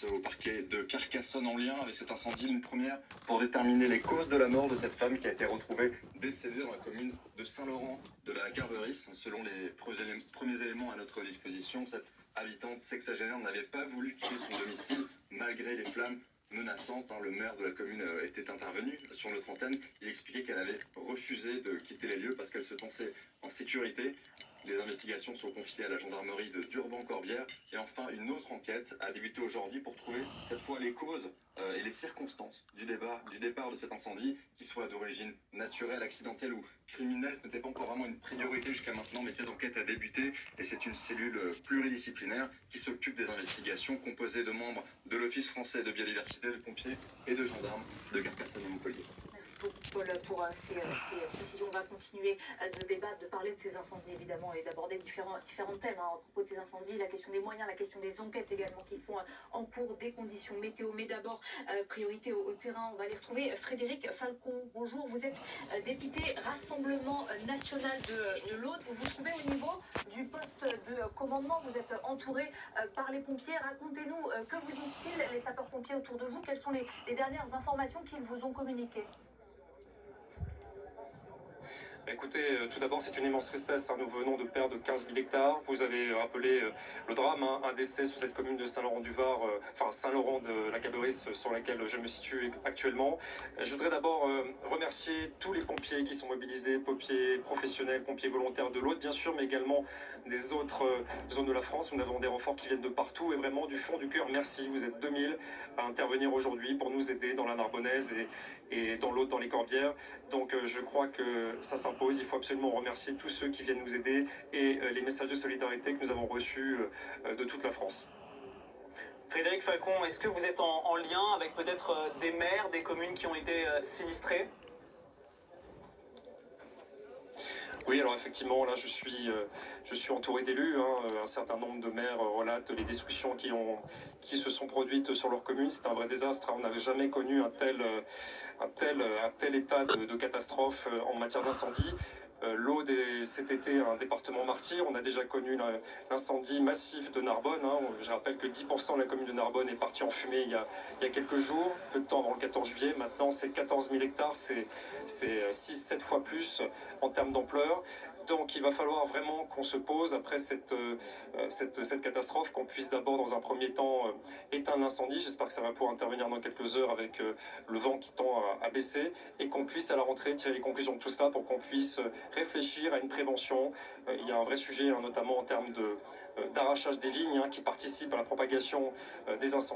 enquête au parquet de Carcassonne en lien avec cet incendie, une première pour déterminer les causes de la mort de cette femme qui a été retrouvée décédée dans la commune de Saint-Laurent de la Garberis. Selon les premiers éléments à notre disposition, cette habitante sexagénaire n'avait pas voulu quitter son domicile malgré les flammes menaçantes. Le maire de la commune était intervenu sur notre antenne. Il expliquait qu'elle avait refusé de quitter les lieux parce qu'elle se pensait en sécurité. Les investigations sont confiées à la gendarmerie de Durban-Corbière. Et enfin, une autre enquête a débuté aujourd'hui pour trouver cette fois les causes et les circonstances du départ de cet incendie, qui soit d'origine naturelle, accidentelle ou criminelle. Ce n'était pas encore vraiment une priorité jusqu'à maintenant, mais cette enquête a débuté et c'est une cellule pluridisciplinaire qui s'occupe des investigations, composée de membres de l'Office français de biodiversité, de pompiers et de gendarmes de Carcassonne et Montpellier. Beaucoup, Paul, pour ces précisions. On va continuer de débattre, de parler de ces incendies évidemment et d'aborder différents thèmes à propos de ces incendies, la question des moyens, la question des enquêtes également qui sont en cours, des conditions météo, mais d'abord priorité au terrain. On va aller retrouver Frédéric Falcon. Bonjour, vous êtes député Rassemblement National de l'Aude. Vous vous trouvez au niveau du poste de commandement, vous êtes entouré par les pompiers. Racontez-nous, que vous disent-ils les sapeurs-pompiers autour de vous? Quelles sont les dernières informations qu'ils vous ont communiquées? Écoutez, tout d'abord, c'est une immense tristesse. Nous venons de perdre 15 000 hectares. Vous avez rappelé le drame, un décès sur cette commune de Saint-Laurent-du-Var, enfin Saint-Laurent de la Gaberis, sur laquelle je me situe actuellement. Je voudrais d'abord remercier tous les pompiers qui sont mobilisés, pompiers professionnels, pompiers volontaires de l'Aude, bien sûr, mais également des autres zones de la France. Nous avons des renforts qui viennent de partout et vraiment du fond du cœur, merci. Vous êtes 2000 à intervenir aujourd'hui pour nous aider dans la Narbonnaise et dans l'Aude, dans les Corbières. Donc je crois que ça s'impose. Il faut absolument remercier tous ceux qui viennent nous aider et les messages de solidarité que nous avons reçus de toute la France. Frédéric Falcon, est-ce que vous êtes en lien avec peut-être des maires, des communes qui ont été sinistrées? Oui, alors effectivement, là je suis entouré d'élus. Un certain nombre de maires relatent les destructions qui se sont produites sur leur commune. C'est un vrai désastre. On n'avait jamais connu un tel état de catastrophe en matière d'incendie. L'Aude est cet été un département martyr. On a déjà connu l'incendie massif de Narbonne. Je rappelle que 10% de la commune de Narbonne est partie en fumée il y a quelques jours, peu de temps avant le 14 juillet. Maintenant, c'est 14 000 hectares, c'est 6-7 fois plus en termes d'ampleur. Donc il va falloir vraiment qu'on se pose après cette catastrophe, qu'on puisse d'abord dans un premier temps éteindre l'incendie. J'espère que ça va pouvoir intervenir dans quelques heures avec le vent qui tend à baisser, et qu'on puisse à la rentrée tirer les conclusions de tout cela pour qu'on puisse réfléchir à une prévention. Il y a un vrai sujet, notamment en termes d'arrachage des vignes, qui participent à la propagation des incendies.